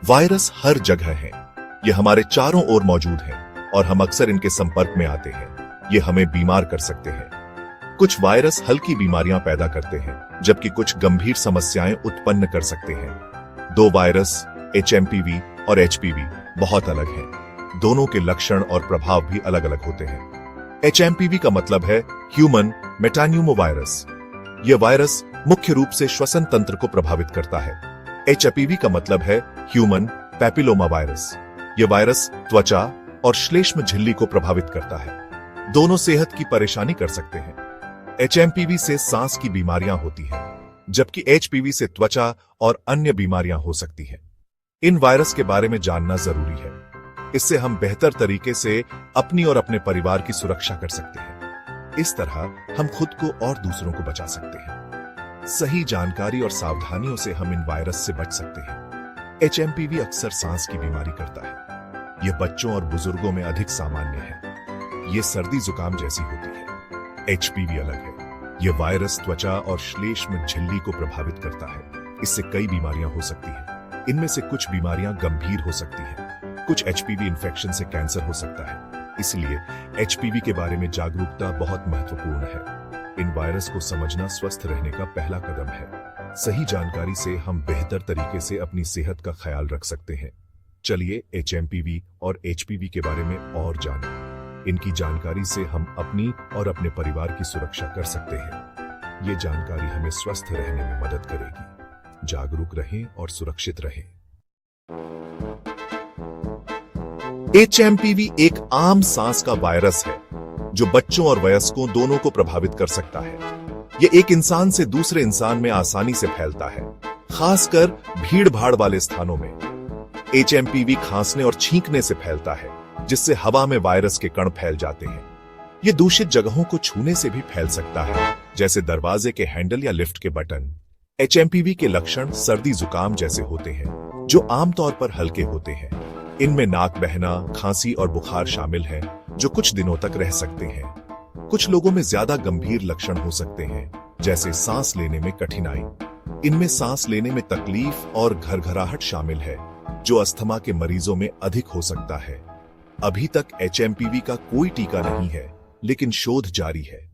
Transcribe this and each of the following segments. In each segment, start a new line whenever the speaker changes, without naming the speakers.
Virus हर जगह है। ये हमारे चारों ओर मौजूद हैं और हम अक्सर इनके संपर्क में आते हैं। ये हमें बीमार कर सकते हैं। कुछ वायरस हल्की बीमारियां पैदा करते हैं, जबकि कुछ गंभीर समस्याएं उत्पन्न कर सकते हैं। दो वायरस HMPV और HPV बहुत अलग हैं। दोनों के लक्षण और प्रभाव भी अलग अलग होते हैं। HMPV का मतलब है ह्यूमन मेटान्यूमोवायरस। यह वायरस मुख्य रूप से श्वसन तंत्र को प्रभावित करता है। HPV का मतलब है ह्यूमन पैपिलोमा वायरस। यह वायरस त्वचा और श्लेष्म झिल्ली को प्रभावित करता है। दोनों सेहत की परेशानी कर सकते हैं। HMPV से सांस की बीमारियां होती हैं, जबकि HPV से त्वचा और अन्य बीमारियां हो सकती हैं। इन वायरस के बारे में जानना जरूरी है। इससे हम बेहतर तरीके से अपनी और अपने परिवार की सुरक्षा कर सकते हैं। इस तरह हम खुद को और दूसरों को बचा सकते हैं। सही जानकारी और सावधानियों से हम इन वायरस से बच सकते हैं। HMPV अक्सर सांस की बीमारी करता है। यह बच्चों और बुजुर्गों में अधिक सामान्य है। यह सर्दी जुकाम जैसी होती है। HPV अलग है। यह वायरस त्वचा और श्लेष्म झिल्ली को प्रभावित करता है। इससे कई बीमारियां हो सकती हैं। इनमें से कुछ बीमारियां गंभीर हो सकती हैं। कुछ HPV इन्फेक्शन से कैंसर हो सकता है। इसलिए HPV के बारे में जागरूकता बहुत महत्वपूर्ण है। इन वायरस को समझना स्वस्थ रहने का पहला कदम है। सही जानकारी से हम बेहतर तरीके से अपनी सेहत का ख्याल रख सकते हैं। चलिए HMPV और HPV के बारे में और जानें। इनकी जानकारी से हम अपनी और अपने परिवार की सुरक्षा कर सकते हैं। ये जानकारी हमें स्वस्थ रहने में मदद करेगी। जागरूक रहें और सुरक्षित रहें। HMPV एक आम सांस का वायरस है जो बच्चों और वयस्कों दोनों को प्रभावित कर सकता है। यह एक इंसान से दूसरे इंसान में आसानी से फैलता है, खासकर भीड़-भाड़ वाले स्थानों में। HMPV खांसने और छींकने से फैलता है, जिससे हवा में वायरस के कण फैल जाते हैं। यह दूषित जगहों को छूने से भी फैल सकता है, जैसे दरवाजे के हैंडल या लिफ्ट के बटन। HMPV के लक्षण सर्दी जुकाम जैसे होते हैं, जो आमतौर पर हल्के होते हैं। इनमें नाक बहना, खांसी और बुखार शामिल हैं, जो कुछ दिनों तक रह सकते हैं। कुछ लोगों में ज्यादा गंभीर लक्षण हो सकते हैं, जैसे सांस लेने में कठिनाई। इनमें सांस लेने में तकलीफ और घरघराहट शामिल है, जो अस्थमा के मरीजों में अधिक हो सकता है। अभी तक HMPV का कोई टीका नहीं है, लेकिन शोध जारी है।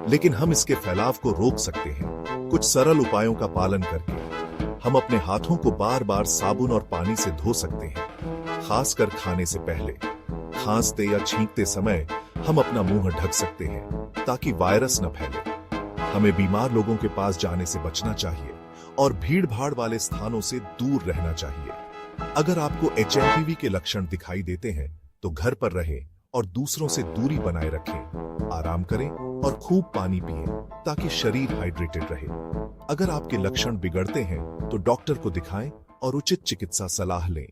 लेकिन हम इसके फैलाव को रोक सकते हैं, कुछ सरल उपायों का पालन करके। हम अपने हाथों को बार बार साबुन और पानी से धो सकते हैं, खासकर खाने से पहले। खांसते या छींकते समय हम अपना मुंह ढक सकते हैं, ताकि वायरस न फैले। हमें बीमार लोगों के पास जाने से बचना चाहिए और भीड़-भाड़ वाले स्थानों से दूर रहना चाहिए। अगर आपको HMPV के लक्षण दिखाई देते हैं, तो घर पर रहें और दूसरों से दूरी बनाए रखें। आराम करें और खूब पानी पिएं, ताकि शरीर हाइड्रेटेड रहे। अगर आपके लक्षण बिगड़ते हैं, तो डॉक्टर को दिखाएं और उचित चिकित्सा सलाह लें।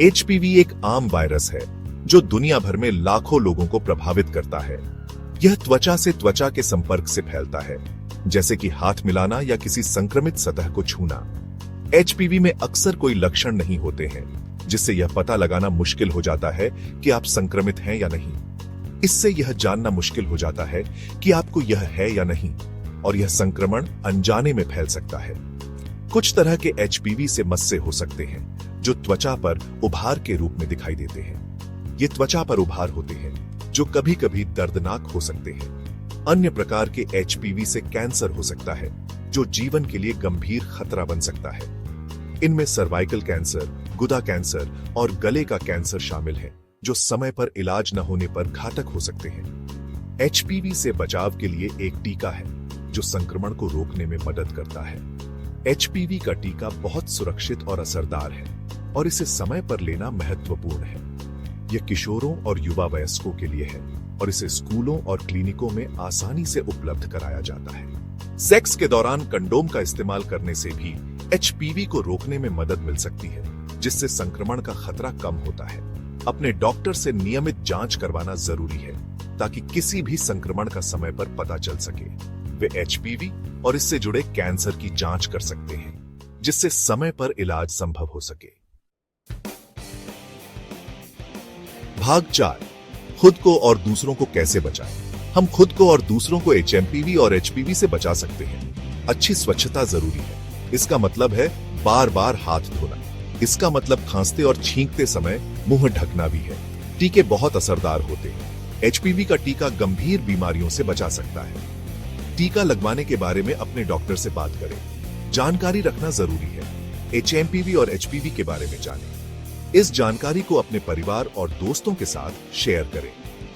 HPV एक आम वायरस है, जो दुनिया भर में लाखों लोगों को प्रभावित करता है। यह त्वचा से त्वचा के संपर्क से फैलता है, जैसे कि हाथ मिलाना या किसी संक्रमित सतह को छूना। HPV में अक्सर कोई लक्षण नहीं होते हैं, जिससे यह पता लगाना मुश्किल हो जाता है कि आप संक्रमित हैं या नहीं। इससे यह जानना मुश्किल हो जाता है कि आपको यह है या नहीं, और यह संक्रमण अनजाने में फैल सकता है। कुछ तरह के HPV से मस्से हो सकते हैं, जो त्वचा पर उभार के रूप में दिखाई देते हैं। ये त्वचा पर उभार होते हैं, जो कभी-कभी दर्दनाक हो सकते हैं। अन्य प्रकार के HPV से कैंसर हो सकता है, जो जीवन के लिए गंभीर खतरा बन सकता है। इनमें सर्वाइकल कैंसर, गुदा कैंसर और गले का कैंसर शामिल है, जो समय पर इलाज न होने पर घातक हो सकते हैं। HPV से बचाव के लिए एक टीका है, जो संक्रमण को रोकने में मदद करता है। HPV का टीका बहुत सुरक्षित और असरदार है, और इसे समय पर लेना महत्वपूर्ण है। यह किशोरों और युवा वयस्कों के लिए है, और इसे स्कूलों और क्लिनिकों में आसानी से उपलब्ध कराया जाता है। सेक्स के दौरान कंडोम का इस्तेमाल करने से भी HPV को रोकने में मदद मिल सकती है, जिससे संक्रमण का खतरा कम होता है। अपने डॉक्टर से नियमित जांच करवाना जरूरी है, ताकि किसी भी संक्रमण का समय पर पता चल सके। वे HPV और इससे जुड़े कैंसर की जांच कर सकते हैं, जिससे समय पर इलाज संभव हो सके। भाग 4, खुद को और दूसरों को कैसे बचाएं? हम खुद को और दूसरों को HMPV और HPV से बचा सकते हैं। अच्छी स्वच्छता जरूरी है। इसका मतलब है बार बार हाथ धोना। इसका मतलब खांसते और छींकते समय मुंह ढकना भी है। टीके बहुत असरदार होते हैं। एचपीवी का टीका गंभीर बीमारियों से बचा सकता है। टीका लगवाने के बारे में अपने डॉक्टर से बात करें। जानकारी रखना जरूरी है। एचएमपीवी और एचपीवी के बारे में जानें। इस जानकारी को अपने परिवार और दोस्तों के साथ शेयर करें।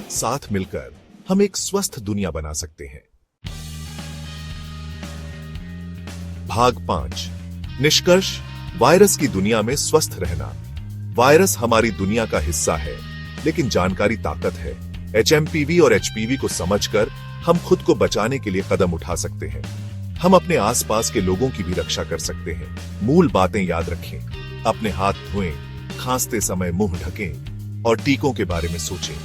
साथ मिलकर हम एक स्वस्थ दुनिया बना सकते हैं। भाग 5। निष्कर्ष, वायरस की दुनिया में स्वस्थ रहना। वायरस हमारी दुनिया का हिस्सा है, लेकिन जानकारी ताकत है। एचएमपीवी और एचपीवी को समझकर हम खुद को बचाने के लिए कदम उठा सकते हैं। हम अपने आसपास के लोगों की भी रक्षा कर सकते हैं। मूल बातें याद रखें। अपने हाथ धोएं, खांसते समय मुंह ढकें और टीकों के बारे में सोचें।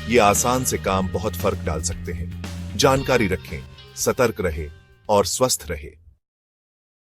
ये आसान से काम बहुत फर्क डाल सकते हैं। जानकारी रखें, सतर्क रहे और स्वस्थ रहे।